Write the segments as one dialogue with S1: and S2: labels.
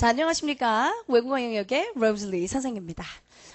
S1: 자, 안녕하십니까. 외국어 영역의 로즐리 선생입니다.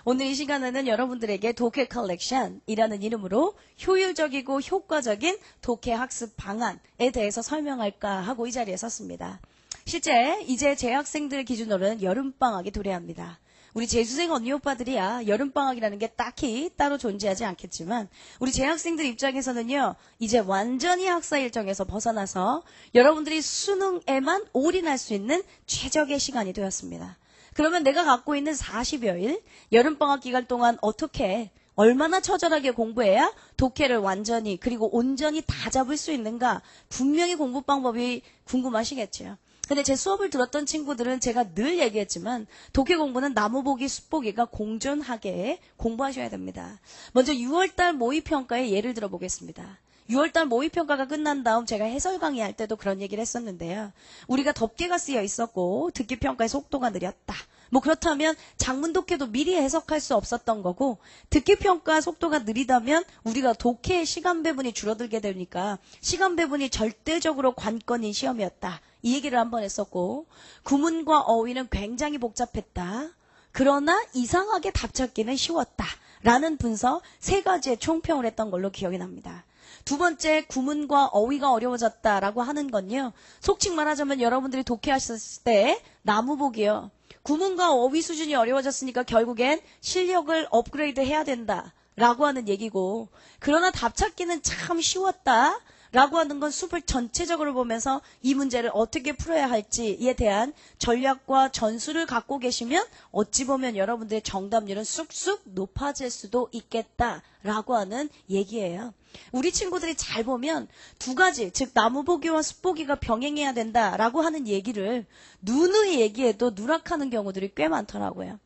S1: 오늘 이 시간에는 여러분들에게 독해 컬렉션이라는 이름으로 효율적이고 효과적인 독해 학습 방안에 대해서 설명할까 하고 이 자리에 섰습니다. 실제 이제 재학생들 기준으로는 여름방학이 도래합니다. 우리 재수생 언니 오빠들이야 여름방학이라는 게 딱히 따로 존재하지 않겠지만 우리 재학생들 입장에서는요. 이제 완전히 학사 일정에서 벗어나서 여러분들이 수능에만 올인할 수 있는 최적의 시간이 되었습니다. 그러면 내가 갖고 있는 40여일 여름방학 기간 동안 어떻게 얼마나 처절하게 공부해야 독해를 완전히 그리고 온전히 다 잡을 수 있는가 분명히 공부 방법이 궁금하시겠죠. 근데 제 수업을 들었던 친구들은 제가 늘 얘기했지만 독해 공부는 나무보기 숲보기가 공존하게 공부하셔야 됩니다. 먼저 6월달 모의평가의 예를 들어보겠습니다. 6월달 모의평가가 끝난 다음 제가 해설 강의할 때도 그런 얘기를 했었는데요. 우리가 덮개가 쓰여 있었고 듣기평가의 속도가 느렸다. 뭐 그렇다면 장문 독해도 미리 해석할 수 없었던 거고 듣기평가 속도가 느리다면 우리가 독해의 시간 배분이 줄어들게 되니까 시간 배분이 절대적으로 관건인 시험이었다. 이 얘기를 한번 했었고 구문과 어휘는 굉장히 복잡했다. 그러나 이상하게 답찾기는 쉬웠다. 라는 분석 세 가지의 총평을 했던 걸로 기억이 납니다. 두 번째, 구문과 어휘가 어려워졌다라고 하는 건요. 속칭 말하자면 여러분들이 독해하셨을 때 나무보기요. 구문과 어휘 수준이 어려워졌으니까 결국엔 실력을 업그레이드 해야 된다라고 하는 얘기고 그러나 답찾기는 참 쉬웠다. 라고 하는 건 숲을 전체적으로 보면서 이 문제를 어떻게 풀어야 할지에 대한 전략과 전술을 갖고 계시면 어찌 보면 여러분들의 정답률은 쑥쑥 높아질 수도 있겠다라고 하는 얘기예요. 우리 친구들이 잘 보면 두 가지, 즉 나무보기와 숲보기가 병행해야 된다라고 하는 얘기를 누누이 얘기해도 누락하는 경우들이 꽤 많더라고요.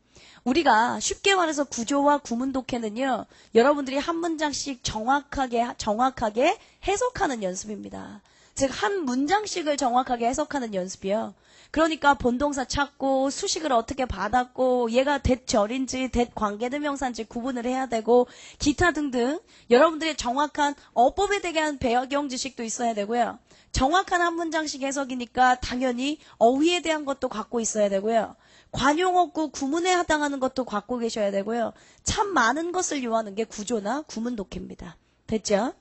S1: 우리가 쉽게 말해서 구조와 구문 독해는요. 여러분들이 한 문장씩 정확하게 해석하는 연습입니다. 즉 한 문장씩을 정확하게 해석하는 연습이요. 그러니까 본동사 찾고 수식을 어떻게 받았고 얘가 대절인지 대관계대명사인지 구분을 해야 되고 기타 등등 여러분들의 정확한 어법에 대한 배경 지식도 있어야 되고요. 정확한 한 문장씩 해석이니까 당연히 어휘에 대한 것도 갖고 있어야 되고요. 관용어구 구문에 해당하는 것도 갖고 계셔야 되고요. 참 많은 것을 요하는 게 구조나 구문 독해입니다. 됐죠?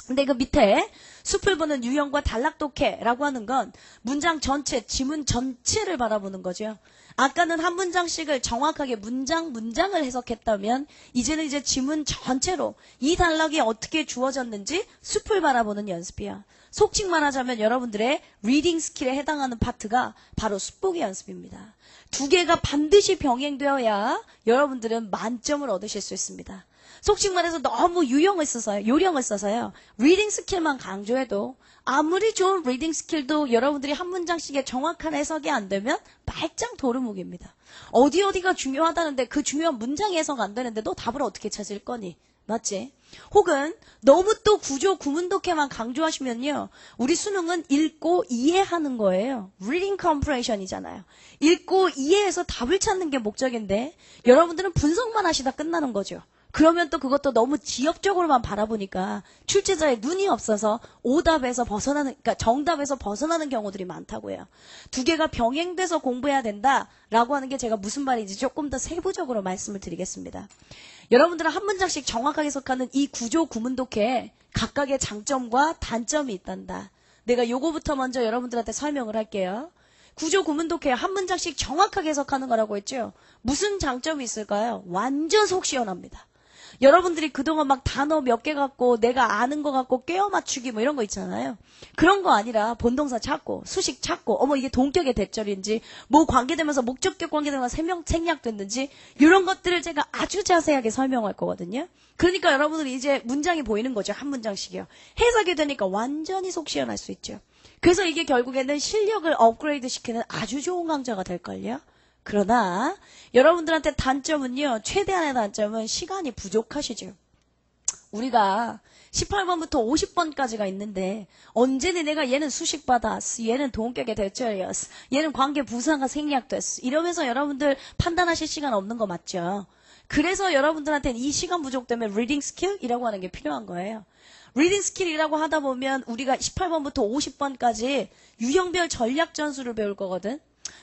S1: 근데 그 밑에 숲을 보는 유형과 단락 독해라고 하는 건 문장 전체, 지문 전체를 바라보는 거죠. 아까는 한 문장씩을 정확하게 문장을 해석했다면 이제는 이제 지문 전체로 이 단락이 어떻게 주어졌는지 숲을 바라보는 연습이야. 속칭 말하자면 여러분들의 리딩 스킬에 해당하는 파트가 바로 숲보기 연습입니다. 두 개가 반드시 병행되어야 여러분들은 만점을 얻으실 수 있습니다. 속칭 말해서 너무 요령을 써서요. 리딩 스킬만 강조해도 아무리 좋은 리딩 스킬도 여러분들이 한 문장씩의 정확한 해석이 안 되면 말짱 도루묵입니다. 어디가 중요하다는데 그 중요한 문장 해석 안 되는데 너 답을 어떻게 찾을 거니? 맞지? 혹은 너무 또 구조 구문 독해만 강조하시면요. 우리 수능은 읽고 이해하는 거예요. reading comprehension이잖아요. 읽고 이해해서 답을 찾는 게 목적인데 여러분들은 분석만 하시다 끝나는 거죠. 그러면 또 그것도 너무 지역적으로만 바라보니까 출제자의 눈이 없어서 그러니까 정답에서 벗어나는 경우들이 많다고요. 두 개가 병행돼서 공부해야 된다라고 하는 게 제가 무슨 말인지 조금 더 세부적으로 말씀을 드리겠습니다. 여러분들은 한 문장씩 정확하게 해석하는 이 구조 구문 독해에 각각의 장점과 단점이 있단다. 내가 요거부터 먼저 여러분들한테 설명을 할게요. 구조 구문 독해 한 문장씩 정확하게 해석하는 거라고 했죠. 무슨 장점이 있을까요? 완전 속 시원합니다. 여러분들이 그동안 막 단어 몇 개 갖고 내가 아는 거 갖고 꿰어 맞추기 뭐 이런 거 있잖아요. 그런 거 아니라 본동사 찾고 수식 찾고 이게 동격의 대절인지 뭐 관계되면서 목적격 관계되면서 생략됐는지 이런 것들을 제가 아주 자세하게 설명할 거거든요. 그러니까 여러분들이 이제 문장이 보이는 거죠. 한 문장씩이요. 해석이 되니까 완전히 속 시원할 수 있죠. 그래서 이게 결국에는 실력을 업그레이드 시키는 아주 좋은 강좌가 될걸요. 그러나 여러분들한테 단점은요. 최대한의 단점은 시간이 부족하시죠. 우리가 18번부터 50번까지가 있는데 언제는 내가 얘는 수식 받았어. 얘는 동격의 대절이었어. 얘는 관계 부사가 생략됐어. 이러면서 여러분들 판단하실 시간 없는 거 맞죠? 그래서 여러분들한테는 이 시간 부족 때문에 리딩 스킬이라고 하는 게 필요한 거예요. 리딩 스킬이라고 하다 보면 우리가 18번부터 50번까지 유형별 전략 전술을 배울 거거든.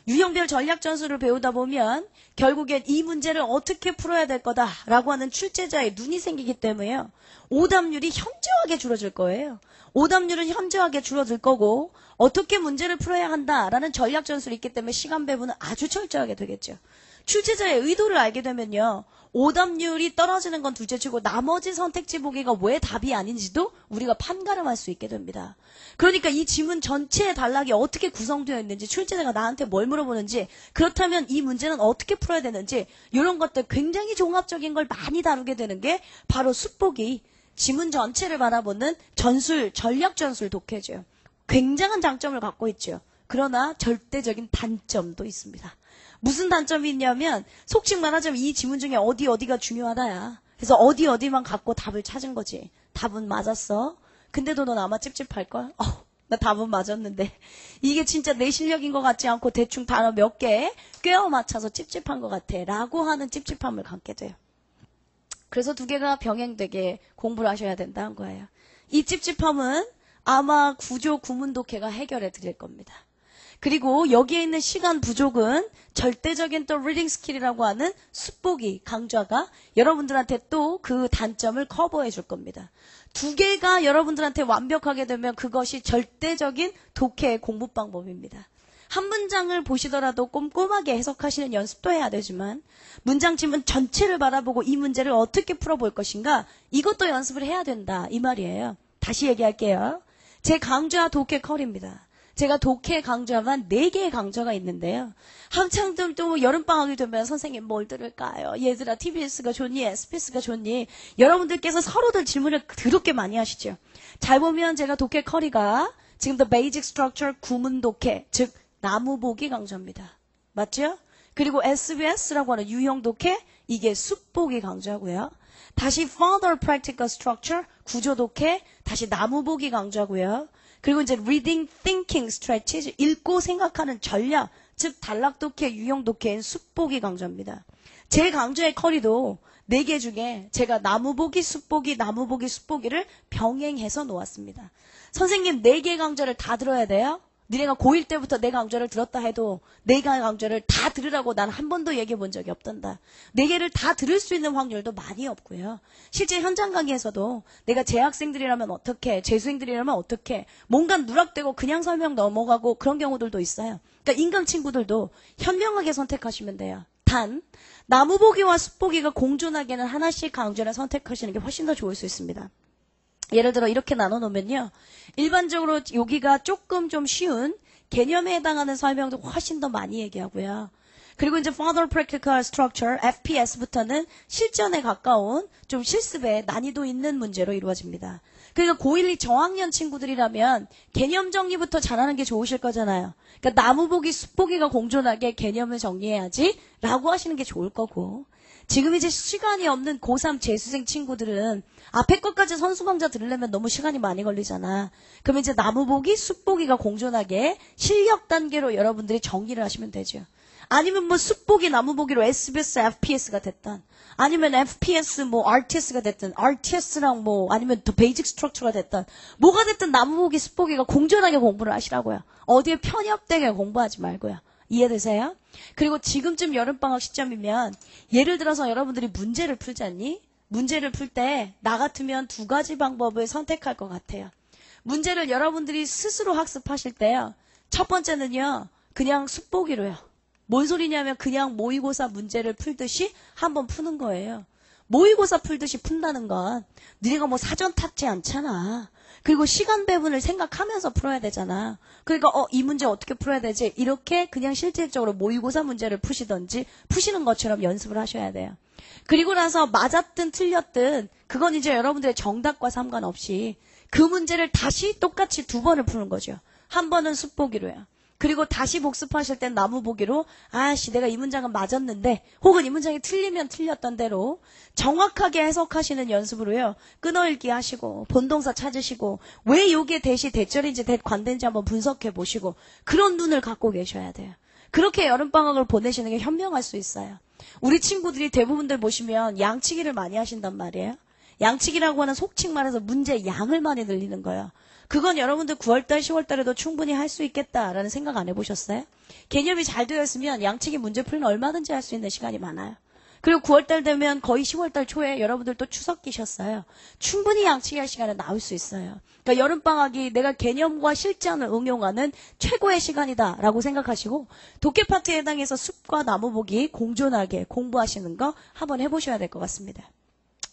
S1: 유형별 전략 전술을 배우다 보면 결국엔 이 문제를 어떻게 풀어야 될 거다라고 하는 출제자의 눈이 생기기 때문에요. 오답률이 현저하게 줄어들 거예요. 오답률은 현저하게 줄어들 거고 어떻게 문제를 풀어야 한다라는 전략 전술이 있기 때문에 시간 배분은 아주 철저하게 되겠죠. 출제자의 의도를 알게 되면요. 오답률이 떨어지는 건 둘째치고 나머지 선택지 보기가 왜 답이 아닌지도 우리가 판가름할 수 있게 됩니다. 그러니까 이 지문 전체의 단락이 어떻게 구성되어 있는지, 출제자가 나한테 뭘 물어보는지, 그렇다면 이 문제는 어떻게 풀어야 되는지, 이런 것들 굉장히 종합적인 걸 많이 다루게 되는 게 바로 숫보기, 지문 전체를 바라보는 전술, 전략 전술 독해죠. 굉장한 장점을 갖고 있죠. 그러나 절대적인 단점도 있습니다. 무슨 단점이 있냐면 속칭 말하자면 이 지문 중에 어디가 중요하다야. 그래서 어디만 갖고 답을 찾은 거지. 답은 맞았어. 근데도 넌 아마 찝찝할걸? 나 답은 맞았는데 이게 진짜 내 실력인 것 같지 않고 대충 단어 몇 개 꿰어 맞춰서 찝찝한 것 같아 라고 하는 찝찝함을 갖게 돼요. 그래서 두 개가 병행되게 공부를 하셔야 된다는 거예요. 이 찝찝함은 아마 구조 구문 독해가 해결해 드릴 겁니다. 그리고 여기에 있는 시간 부족은 절대적인 또 리딩 스킬이라고 하는 숫보기 강좌가 여러분들한테 또 그 단점을 커버해 줄 겁니다. 두 개가 여러분들한테 완벽하게 되면 그것이 절대적인 독해의 공부 방법입니다. 한 문장을 보시더라도 꼼꼼하게 해석하시는 연습도 해야 되지만 문장 지문 전체를 바라보고 이 문제를 어떻게 풀어볼 것인가 이것도 연습을 해야 된다 이 말이에요. 다시 얘기할게요. 제 강좌 독해 컬입니다. 제가 독해 강좌만 4개의 강좌가 있는데요. 한창 또 여름방학이 되면 선생님 뭘 들을까요? 얘들아 TBS가 좋니? SBS가 좋니? 여러분들께서 서로들 질문을 더럽게 많이 하시죠. 잘 보면 제가 독해 커리가 지금 The Basic Structure 구문 독해, 즉 나무 보기 강좌입니다. 맞죠? 그리고 SBS라고 하는 유형 독해, 이게 숫보기 강좌고요. 다시 Further Practical Structure, 구조 독해, 다시 나무 보기 강좌고요. 그리고 이제 Reading Thinking Strategy, 읽고 생각하는 전략, 즉 단락 독해, 유형 독해인 숫보기 강좌입니다. 제 강좌의 커리도 4개 중에 제가 나무보기, 숫보기, 나무보기, 숫보기를 병행해서 놓았습니다. 선생님 4개 강좌를 다 들어야 돼요? 니네가 고1 때부터 내 강좌를 들었다 해도 내가 강좌를 다 들으라고 난 한 번도 얘기해 본 적이 없단다. 4개를 다 들을 수 있는 확률도 많이 없고요. 실제 현장 강의에서도 내가 재학생들이라면 어떻게, 재수생들이라면 어떻게, 뭔가 누락되고 그냥 설명 넘어가고 그런 경우들도 있어요. 그러니까 인강 친구들도 현명하게 선택하시면 돼요. 단, 나무보기와 숫보기가 공존하게는 하나씩 강좌를 선택하시는 게 훨씬 더 좋을 수 있습니다. 예를 들어 이렇게 나눠놓으면요. 일반적으로 여기가 조금 좀 쉬운 개념에 해당하는 설명도 훨씬 더 많이 얘기하고요. 그리고 이제 Further Practical Structure, FPS부터는 실전에 가까운 좀 실습에 난이도 있는 문제로 이루어집니다. 그러니까 고1, 2 저학년 친구들이라면 개념 정리부터 잘하는 게 좋으실 거잖아요. 그러니까 나무보기, 숫보기가 공존하게 개념을 정리해야지 라고 하시는 게 좋을 거고 지금 이제 시간이 없는 고3 재수생 친구들은 앞에 것까지 선수 강좌 들으려면 너무 시간이 많이 걸리잖아. 그럼 이제 나무보기, 숫보기가 공존하게 실력 단계로 여러분들이 정리를 하시면 되죠. 아니면 뭐 숫보기, 나무보기로 SBS, FPS가 됐던 아니면 FPS, 뭐 RTS가 됐든 RTS랑 뭐 아니면 더 베이직 스트럭처가 됐던 뭐가 됐든 나무보기, 숫보기가 공존하게 공부를 하시라고요. 어디에 편협되게 공부하지 말고요. 이해되세요? 그리고 지금쯤 여름방학 시점이면 예를 들어서 여러분들이 문제를 풀잖니? 문제를 풀 때 나 같으면 2가지 방법을 선택할 것 같아요. 문제를 여러분들이 스스로 학습하실 때요. 첫 번째는요. 그냥 숫보기로요. 뭔 소리냐면 그냥 모의고사 문제를 풀듯이 한번 푸는 거예요. 모의고사 풀듯이 푼다는 건 너네가 뭐 사전 탔지 않잖아. 그리고 시간 배분을 생각하면서 풀어야 되잖아. 그러니까 이 문제 어떻게 풀어야 되지? 이렇게 그냥 실질적으로 모의고사 문제를 푸시던지 푸시는 것처럼 연습을 하셔야 돼요. 그리고 나서 맞았든 틀렸든 그건 이제 여러분들의 정답과 상관없이 그 문제를 다시 똑같이 2번을 푸는 거죠. 한 번은 숫보기로요. 그리고 다시 복습하실 땐 나무보기로 아씨 내가 이 문장은 맞았는데 혹은 이 문장이 틀리면 틀렸던 대로 정확하게 해석하시는 연습으로요. 끊어읽기 하시고 본동사 찾으시고 왜 이게 대시 대절인지 대관대인지 한번 분석해 보시고 그런 눈을 갖고 계셔야 돼요. 그렇게 여름방학을 보내시는 게 현명할 수 있어요. 우리 친구들이 대부분들 보시면 양치기를 많이 하신단 말이에요. 양치기라고 하는 속칭 말해서 문제 양을 많이 늘리는 거예요. 그건 여러분들 9월달, 10월달에도 충분히 할 수 있겠다라는 생각 안 해보셨어요? 개념이 잘 되어 있으면 양측이 문제 풀면 얼마든지 할 수 있는 시간이 많아요. 그리고 9월달 되면 거의 10월달 초에 여러분들 또 추석 끼셨어요. 충분히 양측이 할 시간은 나올 수 있어요. 그러니까 여름방학이 내가 개념과 실전을 응용하는 최고의 시간이다라고 생각하시고 독해 파트에 해당해서 숲과 나무보기 공존하게 공부하시는 거 한번 해보셔야 될 것 같습니다.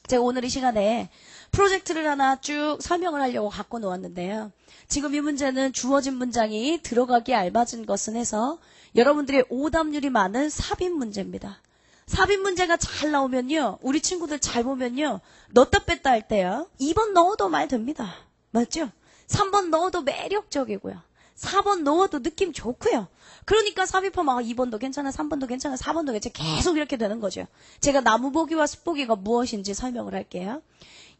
S1: 제가 오늘 이 시간에 프로젝트를 하나 쭉 설명을 하려고 갖고 놓았는데요. 지금 이 문제는 주어진 문장이 들어가기에 알맞은 것은 해서 여러분들의 오답률이 많은 삽입 문제입니다. 삽입 문제가 잘 나오면요. 우리 친구들 잘 보면요. 넣었다 뺐다 할 때요. 2번 넣어도 말 됩니다. 맞죠? 3번 넣어도 매력적이고요. 4번 넣어도 느낌 좋고요. 그러니까 삽입하면 2번도 괜찮아, 3번도 괜찮아, 4번도 괜찮아. 계속 이렇게 되는 거죠. 제가 나무보기와 숲보기가 무엇인지 설명을 할게요.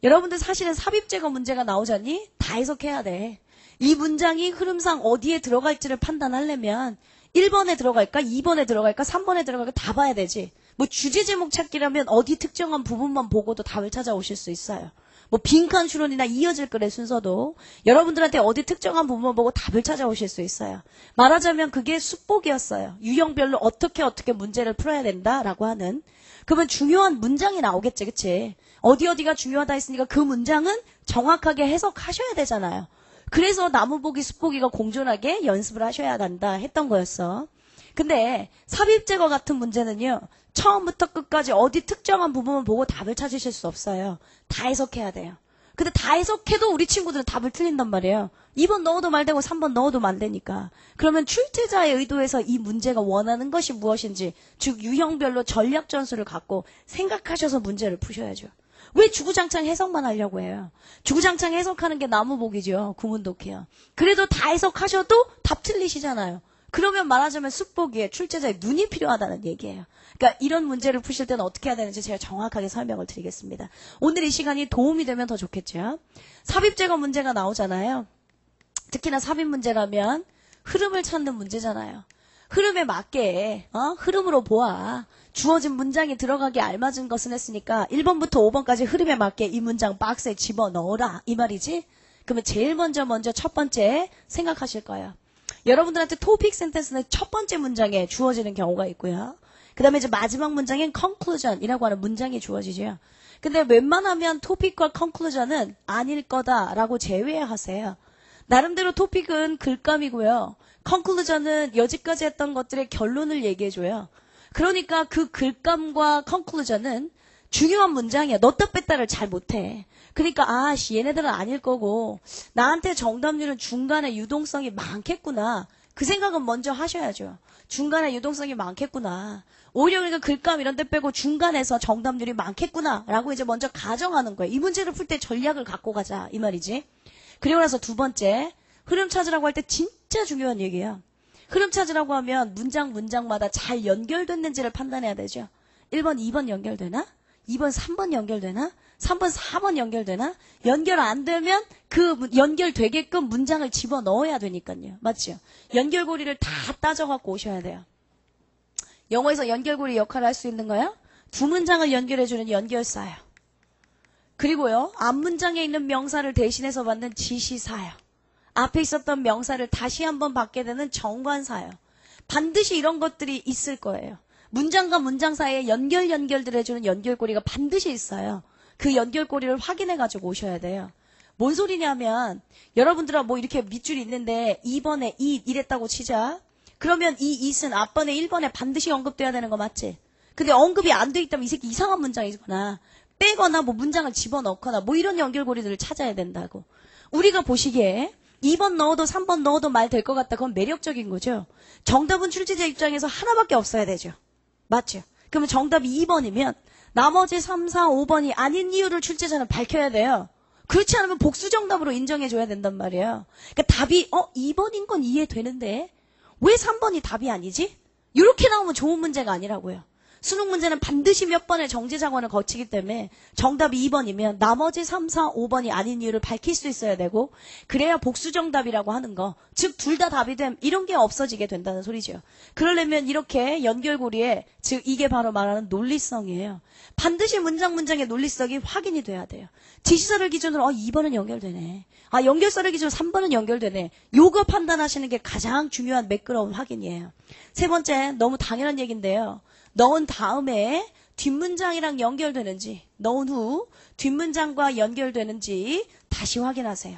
S1: 여러분들 사실은 삽입 제거 문제가 나오자니 다 해석해야 돼. 이 문장이 흐름상 어디에 들어갈지를 판단하려면 1번에 들어갈까, 2번에 들어갈까, 3번에 들어갈까 다 봐야 되지. 뭐 주제 제목 찾기라면 어디 특정한 부분만 보고도 답을 찾아오실 수 있어요. 뭐 빈칸 추론이나 이어질 글의 순서도 여러분들한테 어디 특정한 부분만 보고 답을 찾아오실 수 있어요. 말하자면 그게 숲보기였어요. 유형별로 어떻게 문제를 풀어야 된다라고 하는. 그러면 중요한 문장이 나오겠지, 그치? 어디가 중요하다 했으니까 그 문장은 정확하게 해석하셔야 되잖아요. 그래서 나무보기, 숲보기가 공존하게 연습을 하셔야 한다 했던 거였어. 근데 삽입 제거 같은 문제는요. 처음부터 끝까지 어디 특정한 부분만 보고 답을 찾으실 수 없어요. 다 해석해야 돼요. 근데 다 해석해도 우리 친구들은 답을 틀린단 말이에요. 2번 넣어도 말 되고 3번 넣어도 말 되니까. 그러면 출제자의 의도에서 이 문제가 원하는 것이 무엇인지, 즉 유형별로 전략 전술을 갖고 생각하셔서 문제를 푸셔야죠. 왜 주구장창 해석만 하려고 해요? 주구장창 해석하는 게 나무보기죠. 구문독해요. 그래도 다 해석하셔도 답 틀리시잖아요. 그러면 말하자면 숲보기에 출제자의 눈이 필요하다는 얘기예요. 그러니까 이런 문제를 푸실 때는 어떻게 해야 되는지 제가 정확하게 설명을 드리겠습니다. 오늘 이 시간이 도움이 되면 더 좋겠죠. 삽입 제거 문제가 나오잖아요. 특히나 삽입 문제라면 흐름을 찾는 문제잖아요. 흐름에 맞게 흐름으로 보아. 주어진 문장이 들어가기 알맞은 것은 했으니까 1번부터 5번까지 흐름에 맞게 이 문장 박스에 집어넣어라 이 말이지. 그러면 제일 먼저 첫 번째 생각하실 거예요. 여러분들한테 토픽 센텐스는 첫 번째 문장에 주어지는 경우가 있고요. 그 다음에 이제 마지막 문장엔 conclusion이라고 하는 문장이 주어지죠. 근데 웬만하면 토픽과 conclusion은 아닐 거다라고 제외하세요. 나름대로 토픽은 글감이고요. conclusion은 여지까지 했던 것들의 결론을 얘기해줘요. 그러니까 그 글감과 conclusion은 중요한 문장이야. 넣다 뺐다를 잘 못해. 그러니까 얘네들은 아닐 거고 나한테 정답률은 중간에 유동성이 많겠구나. 그 생각은 먼저 하셔야죠. 중간에 유동성이 많겠구나. 오히려 그러니까 글감 이런 데 빼고 중간에서 정답률이 많겠구나 라고 이제 먼저 가정하는 거예요. 이 문제를 풀 때 전략을 갖고 가자 이 말이지. 그리고 나서 두 번째, 흐름 찾으라고 할 때 진짜 중요한 얘기예요. 흐름 찾으라고 하면 문장마다 잘 연결됐는지를 판단해야 되죠. 1번, 2번 연결되나? 2번, 3번 연결되나? 3번, 4번 연결되나? 연결 안 되면 그 연결되게끔 문장을 집어넣어야 되니까요. 맞죠? 연결고리를 다 따져갖고 오셔야 돼요. 영어에서 연결고리 역할을 할 수 있는 거야? 두 문장을 연결해주는 연결사요. 그리고요, 앞 문장에 있는 명사를 대신해서 받는 지시사요. 앞에 있었던 명사를 다시 한번 받게 되는 정관사요. 반드시 이런 것들이 있을 거예요. 문장과 문장 사이에 연결들 해주는 연결고리가 반드시 있어요. 그 연결고리를 확인해가지고 오셔야 돼요. 뭔 소리냐면 여러분들아 뭐 이렇게 밑줄이 있는데 2번에 이 이랬다고 치자. 그러면 이 it은 앞번에 1번에 반드시 언급돼야 되는 거 맞지? 근데 언급이 안 돼 있다면 이 새끼 이상한 문장이거나 빼거나 뭐 문장을 집어넣거나 뭐 이런 연결고리들을 찾아야 된다고. 우리가 보시기에 2번 넣어도 3번 넣어도 말 될 것 같다. 그건 매력적인 거죠. 정답은 출제자 입장에서 하나밖에 없어야 되죠. 맞죠? 그러면 정답이 2번이면 나머지 3, 4, 5번이 아닌 이유를 출제자는 밝혀야 돼요. 그렇지 않으면 복수 정답으로 인정해줘야 된단 말이에요. 그러니까 답이 2번인 건 이해되는데 왜 3번이 답이 아니지? 이렇게 나오면 좋은 문제가 아니라고요. 수능 문제는 반드시 몇 번의 정제작원을 거치기 때문에 정답이 2번이면 나머지 3, 4, 5번이 아닌 이유를 밝힐 수 있어야 되고 그래야 복수 정답이라고 하는 거, 즉 둘 다 답이 됨 이런 게 없어지게 된다는 소리죠. 그러려면 이렇게 연결고리에 즉 이게 바로 말하는 논리성이에요. 반드시 문장의 논리성이 확인이 돼야 돼요. 지시사를 기준으로 2번은 연결되네. 연결사를 기준으로 3번은 연결되네. 요거 판단하시는 게 가장 중요한 매끄러운 확인이에요. 세 번째, 너무 당연한 얘기인데요. 넣은 다음에 뒷문장이랑 연결되는지, 넣은 후 뒷문장과 연결되는지 다시 확인하세요.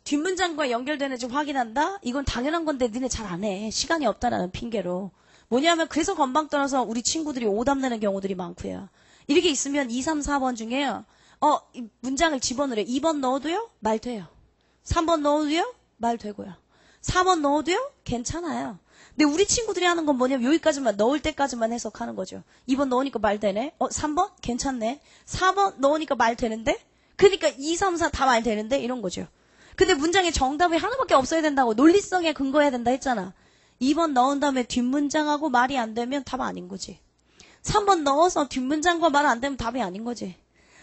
S1: 뒷문장과 연결되는지 확인한다? 이건 당연한 건데 니네 잘 안 해. 시간이 없다라는 핑계로. 뭐냐면 그래서 건방 떠나서 우리 친구들이 오답 내는 경우들이 많고요. 이렇게 있으면 2, 3, 4번 중에요. 이 문장을 집어넣으래. 2번 넣어도요? 말 돼요. 3번 넣어도요? 말 되고요. 4번 넣어도요? 괜찮아요. 근데 우리 친구들이 하는 건 뭐냐면 여기까지만 넣을 때까지만 해석하는 거죠. 2번 넣으니까 말 되네. 3번? 괜찮네. 4번 넣으니까 말 되는데? 그러니까 2, 3, 4 다 말 되는데? 이런 거죠. 근데 문장에 정답이 하나밖에 없어야 된다고 논리성에 근거해야 된다 했잖아. 2번 넣은 다음에 뒷문장하고 말이 안 되면 답 아닌 거지. 3번 넣어서 뒷문장과 말 안 되면 답이 아닌 거지.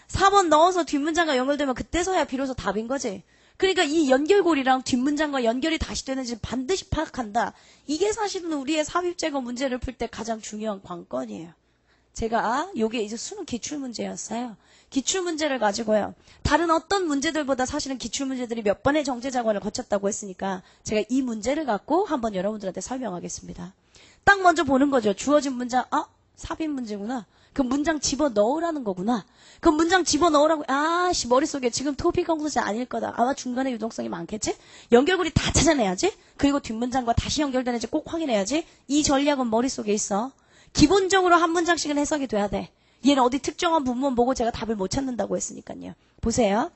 S1: 4번 넣어서 뒷문장과 연결되면 그때서야 비로소 답인 거지. 그러니까 이 연결고리랑 뒷문장과 연결이 다시 되는지 반드시 파악한다. 이게 사실은 우리의 삽입제거 문제를 풀 때 가장 중요한 관건이에요. 제가 요게 이제 수능 기출문제였어요. 기출문제를 가지고요. 다른 어떤 문제들보다 사실은 기출문제들이 몇 번의 정제작원을 거쳤다고 했으니까 제가 이 문제를 갖고 한번 여러분들한테 설명하겠습니다. 딱 먼저 보는 거죠. 주어진 문장, 삽입 문제구나. 그 문장 집어넣으라는 거구나. 그 문장 집어넣으라고, 머릿속에 지금 토픽 공부지 아닐 거다. 아마 중간에 유동성이 많겠지? 연결고리 다 찾아내야지? 그리고 뒷문장과 다시 연결되는지 꼭 확인해야지? 이 전략은 머릿속에 있어. 기본적으로 한 문장씩은 해석이 돼야 돼. 얘는 어디 특정한 부분 보고 제가 답을 못 찾는다고 했으니까요. 보세요.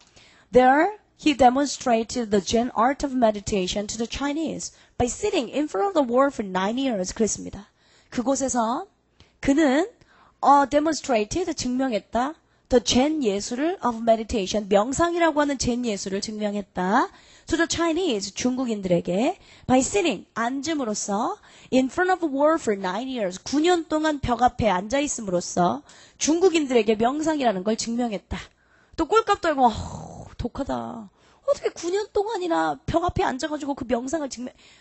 S1: There, he demonstrated the Zen art of meditation to the Chinese by sitting in front of the wall for 9 years. 그랬습니다. 그곳에서 그는 demonstrated, 증명했다. The Zen 예술을 of meditation, 명상이라고 하는 젠 예술을 증명했다. To the Chinese, 중국인들에게 by sitting, 앉음으로써 in front of a wall for 9 years, 9년 동안 벽 앞에 앉아있음으로써 중국인들에게 명상이라는 걸 증명했다. 또 꼴값 떨고 독하다. 어떻게 9년 동안이나 벽 앞에 앉아가지고 그 명상을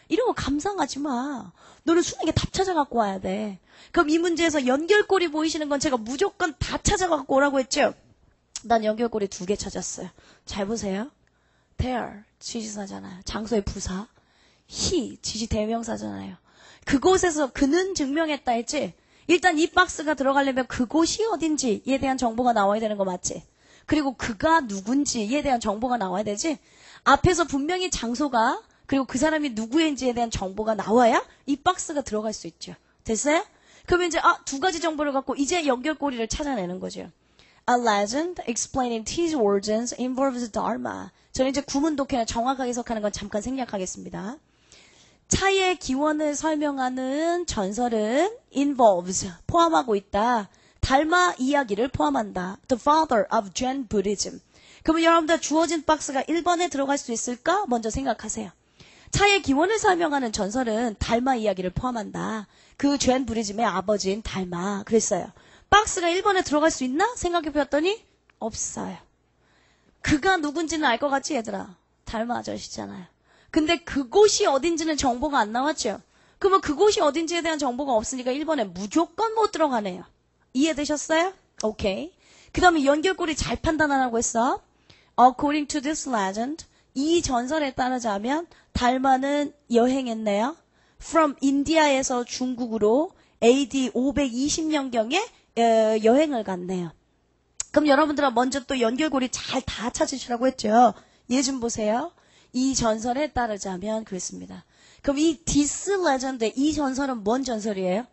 S1: 이런 거 감상하지 마. 너는 수능에 답 찾아갖고 와야 돼. 그럼 이 문제에서 연결고리 보이시는 건 제가 무조건 다 찾아갖고 오라고 했죠? 난 연결고리 2개 찾았어요. 잘 보세요. There, 지시사잖아요. 장소의 부사. He, 지시 대명사잖아요. 그곳에서 그는 증명했다 했지? 일단 이 박스가 들어가려면 그곳이 어딘지에 대한 정보가 나와야 되는 거 맞지? 그리고 그가 누군지에 대한 정보가 나와야 되지? 앞에서 분명히 장소가 그리고 그 사람이 누구인지에 대한 정보가 나와야 이 박스가 들어갈 수 있죠. 됐어요? 그러면 이제 2가지 정보를 갖고 이제 연결고리를 찾아내는 거죠. A legend explaining his origins involves dharma. 저는 이제 구문 독해는 정확하게 해석하는 건 잠깐 생략하겠습니다. 차의 기원을 설명하는 전설은 involves, 포함하고 있다. 달마 이야기를 포함한다. The father of Zen Buddhism. 그러면 여러분들 주어진 박스가 1번에 들어갈 수 있을까? 먼저 생각하세요. 차의 기원을 설명하는 전설은 달마 이야기를 포함한다. 그 젠 부디즘의 아버지인 달마. 그랬어요. 박스가 1번에 들어갈 수 있나? 생각해봤더니 없어요. 그가 누군지는 알 것 같지 얘들아? 달마 아저씨잖아요. 근데 그곳이 어딘지는 정보가 안 나왔죠? 그러면 그곳이 어딘지에 대한 정보가 없으니까 1번에 무조건 못 들어가네요. 이해되셨어요? 오케이. 그 다음에 연결고리 잘 판단하라고 했어. According to this legend, 이 전설에 따르자면 달마는 여행했네요. From India에서 중국으로 AD 520년경에 여행을 갔네요. 그럼 여러분들은 먼저 또 연결고리 잘 다 찾으시라고 했죠. 얘 좀 보세요. 이 전설에 따르자면 그랬습니다. 그럼 이 this legend, 이 전설은 뭔 전설이에요?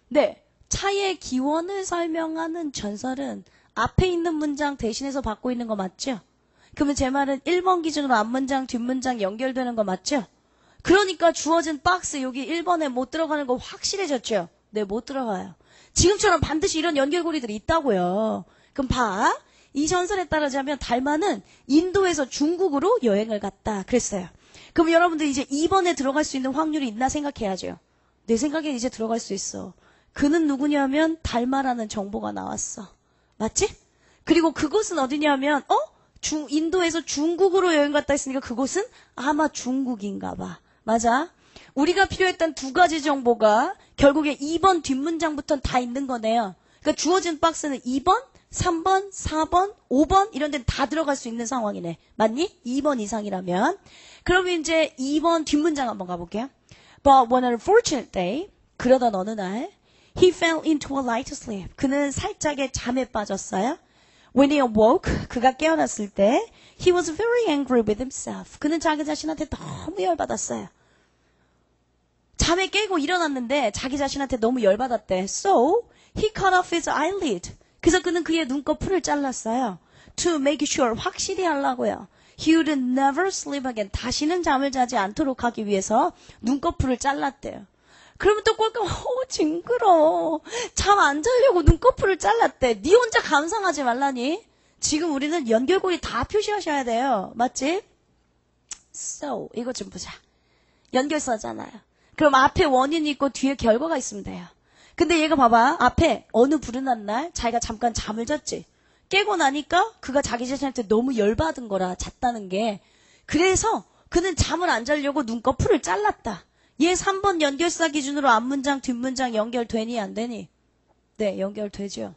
S1: 네. 차의 기원을 설명하는 전설은 앞에 있는 문장 대신해서 받고 있는 거 맞죠? 그러면 제 말은 1번 기준으로 앞문장, 뒷문장 연결되는 거 맞죠? 그러니까 주어진 박스 여기 1번에 못 들어가는 거 확실해졌죠? 네, 못 들어가요. 지금처럼 반드시 이런 연결고리들이 있다고요. 그럼 봐. 이 전설에 따르자면 달마는 인도에서 중국으로 여행을 갔다. 그랬어요. 그럼 여러분들 이제 2번에 들어갈 수 있는 확률이 있나 생각해야죠. 내 생각엔 이제 들어갈 수 있어. 그는 누구냐면 달마라는 정보가 나왔어. 맞지? 그리고 그곳은 어디냐면 인도에서 중국으로 여행 갔다 했으니까 그곳은 아마 중국인가 봐. 맞아? 우리가 필요했던 두 가지 정보가 결국에 2번 뒷문장부터는 다 있는 거네요. 그러니까 주어진 박스는 2번, 3번, 4번, 5번 이런 데는 다 들어갈 수 있는 상황이네. 맞니? 2번 이상이라면. 그러면 이제 2번 뒷문장 한번 가볼게요. But on a fortunate day, 그러던 어느 날 He fell into a light sleep. 그는 살짝의 잠에 빠졌어요. When he awoke, 그가 깨어났을 때 He was very angry with himself. 그는 자기 자신한테 너무 열받았어요. 잠에 깨고 일어났는데 자기 자신한테 너무 열받았대. So, he cut off his eyelid. 그래서 그는 그의 눈꺼풀을 잘랐어요. To make sure, 확실히 하려고요. He would never sleep again. 다시는 잠을 자지 않도록 하기 위해서 눈꺼풀을 잘랐대요. 그러면 또 꼴까 징그러워. 잠 안 자려고 눈꺼풀을 잘랐대. 네 혼자 감상하지 말라니. 지금 우리는 연결고리 다 표시하셔야 돼요. 맞지? So, 이거 좀 보자. 연결사잖아요. 그럼 앞에 원인이 있고 뒤에 결과가 있으면 돼요. 근데 얘가 봐봐. 앞에 어느 불운한 날 자기가 잠깐 잠을 잤지. 깨고 나니까 그가 자기 자신한테 너무 열받은 거라 잤다는 게. 그래서 그는 잠을 안 자려고 눈꺼풀을 잘랐다. 얘 3번 연결사 기준으로 앞문장 뒷문장 연결되니 안 되니? 네, 연결되죠.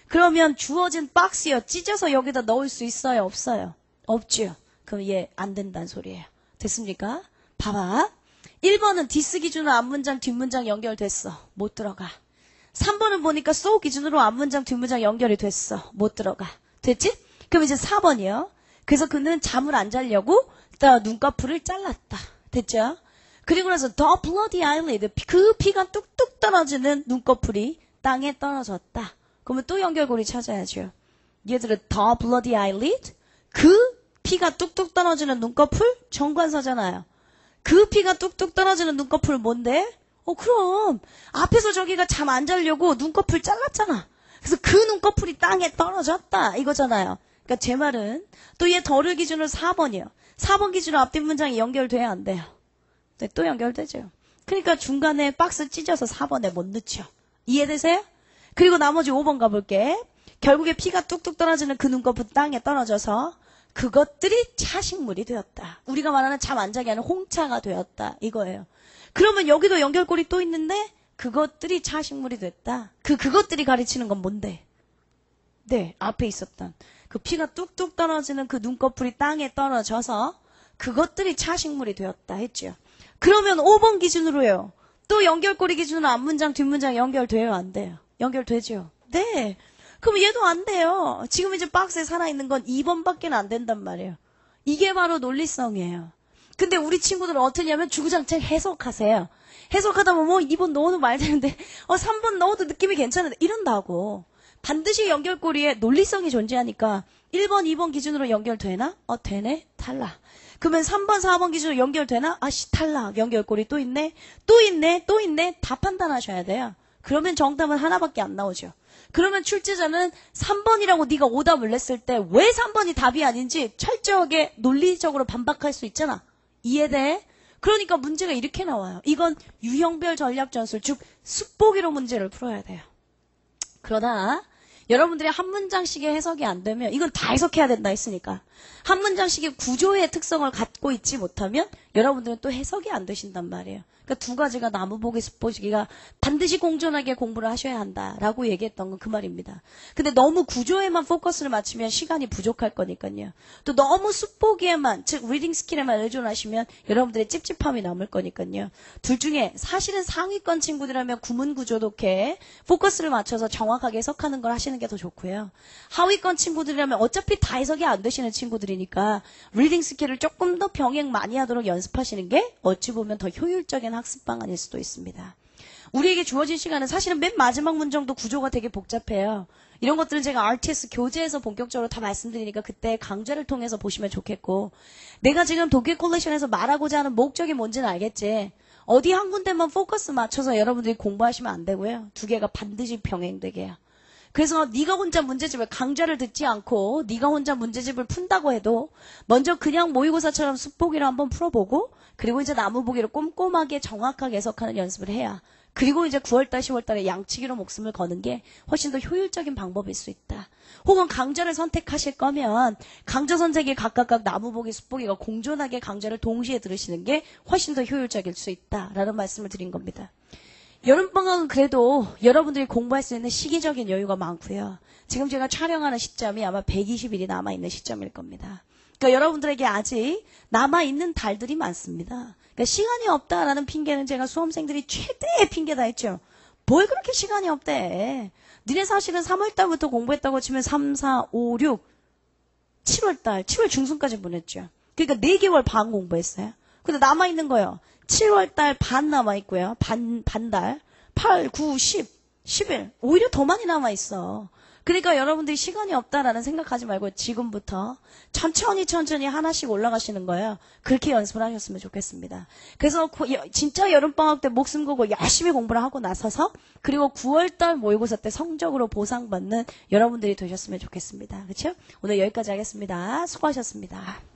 S1: 그러면 주어진 박스요. 찢어서 여기다 넣을 수 있어요? 없어요? 없죠. 그럼 얘 안 된다는 소리예요. 됐습니까? 봐봐. 1번은 디스 기준으로 앞문장 뒷문장 연결됐어. 못 들어가. 3번은 보니까 so 기준으로 앞문장 뒷문장 연결이 됐어. 못 들어가. 됐지? 그럼 이제 4번이요. 그래서 그는 잠을 안 자려고 눈꺼풀을 잘랐다. 됐죠? 그리고 나서 the bloody eyelid. 그 피가 뚝뚝 떨어지는 눈꺼풀이 땅에 떨어졌다. 그러면 또 연결고리 찾아야죠. 얘들은 the bloody eyelid. 그 피가 뚝뚝 떨어지는 눈꺼풀? 정관사잖아요. 그 피가 뚝뚝 떨어지는 눈꺼풀 뭔데? 그럼 앞에서 저기가 잠 안 자려고 눈꺼풀 잘랐잖아. 그래서 그 눈꺼풀이 땅에 떨어졌다 이거잖아요. 그러니까 제 말은 또 얘 덜을 기준으로 4번이요. 4번 기준으로 앞뒷 문장이 연결돼야 안 돼요. 네, 또 연결되죠. 그러니까 중간에 박스 찢어서 4번에 못 넣죠. 이해되세요? 그리고 나머지 5번 가볼게. 결국에 피가 뚝뚝 떨어지는 그 눈꺼풀 땅에 떨어져서 그것들이 차식물이 되었다. 우리가 말하는 잠 안 자게 하는 홍차가 되었다. 이거예요. 그러면 여기도 연결고리 또 있는데 그것들이 차식물이 됐다. 그것들이 가르치는 건 뭔데? 네, 앞에 있었던 그 피가 뚝뚝 떨어지는 그 눈꺼풀이 땅에 떨어져서 그것들이 차식물이 되었다 했죠. 그러면 5번 기준으로요. 또 연결고리 기준으로 앞문장 뒷문장 연결돼요? 안 돼요? 연결되죠? 네. 그럼 얘도 안 돼요. 지금 이제 박스에 살아있는 건 2번밖에 안 된단 말이에요. 이게 바로 논리성이에요. 근데 우리 친구들은 어떠냐면 주구장창 해석하세요. 해석하다 보면 2번 넣어도 말 되는데 3번 넣어도 느낌이 괜찮은데 이런다고. 반드시 연결고리에 논리성이 존재하니까 1번, 2번 기준으로 연결되나? 되네? 탈락. 그러면 3번, 4번 기준으로 연결되나? 탈락. 연결고리 또 있네? 또 있네? 또 있네? 다 판단하셔야 돼요. 그러면 정답은 하나밖에 안 나오죠. 그러면 출제자는 3번이라고 네가 오답을 냈을 때 왜 3번이 답이 아닌지 철저하게 논리적으로 반박할 수 있잖아. 이해돼? 그러니까 문제가 이렇게 나와요. 이건 유형별 전략 전술, 즉 숫보기로 문제를 풀어야 돼요. 그러나 여러분들이 한 문장씩의 해석이 안 되면 이건 다 해석해야 된다 했으니까 한 문장씩의 구조의 특성을 갖고 있지 못하면 여러분들은 또 해석이 안 되신단 말이에요. 그러니까 두 가지가 나무보기 숫보기가 반드시 공존하게 공부를 하셔야 한다라고 얘기했던 건 그 말입니다. 근데 너무 구조에만 포커스를 맞추면 시간이 부족할 거니까요. 또 너무 숫보기에만 즉 리딩 스킬에만 의존하시면 여러분들의 찝찝함이 남을 거니까요. 둘 중에 사실은 상위권 친구들이라면 구문구조 독해 포커스를 맞춰서 정확하게 해석하는 걸 하시는 게 더 좋고요. 하위권 친구들이라면 어차피 다 해석이 안 되시는 친구들이니까 리딩 스킬을 조금 더 병행 많이 하도록 연습하시는 게 어찌 보면 더 효율적인 학습 방안일 수도 있습니다. 우리에게 주어진 시간은 사실은 맨 마지막 문장도 구조가 되게 복잡해요. 이런 것들은 제가 RTS 교재에서 본격적으로 다 말씀드리니까 그때 강좌를 통해서 보시면 좋겠고 내가 지금 독일 콜렉션에서 말하고자 하는 목적이 뭔지는 알겠지. 어디 한 군데만 포커스 맞춰서 여러분들이 공부하시면 안 되고요. 두 개가 반드시 병행되게 해요. 그래서 네가 혼자 문제집을 강좌를 듣지 않고 네가 혼자 문제집을 푼다고 해도 먼저 그냥 모의고사처럼 숲보기를 한번 풀어보고 그리고 이제 나무보기를 꼼꼼하게 정확하게 해석하는 연습을 해야 그리고 이제 9월달, 10월달에 양치기로 목숨을 거는 게 훨씬 더 효율적인 방법일 수 있다. 혹은 강좌를 선택하실 거면 강좌 선택이 각각 나무보기, 숲보기가 공존하게 강좌를 동시에 들으시는 게 훨씬 더 효율적일 수 있다라는 말씀을 드린 겁니다. 여름방학은 그래도 여러분들이 공부할 수 있는 시기적인 여유가 많고요. 지금 제가 촬영하는 시점이 아마 120일이 남아있는 시점일 겁니다. 그러니까 여러분들에게 아직 남아있는 달들이 많습니다. 그러니까 시간이 없다라는 핑계는 제가 수험생들이 최대의 핑계다 했죠. 뭘 그렇게 시간이 없대. 니네 사실은 3월달부터 공부했다고 치면 3, 4, 5, 6, 7월달, 7월 중순까지 보냈죠. 그러니까 4개월 반 공부했어요. 근데 남아있는 거요. 7월달 반 남아있고요. 반달. 8, 9, 10, 10일. 오히려 더 많이 남아있어. 그러니까 여러분들이 시간이 없다라는 생각하지 말고 지금부터 천천히 하나씩 올라가시는 거예요. 그렇게 연습을 하셨으면 좋겠습니다. 그래서 진짜 여름방학 때 목숨 걸고 열심히 공부를 하고 나서서 그리고 9월달 모의고사 때 성적으로 보상받는 여러분들이 되셨으면 좋겠습니다. 그렇죠? 오늘 여기까지 하겠습니다. 수고하셨습니다.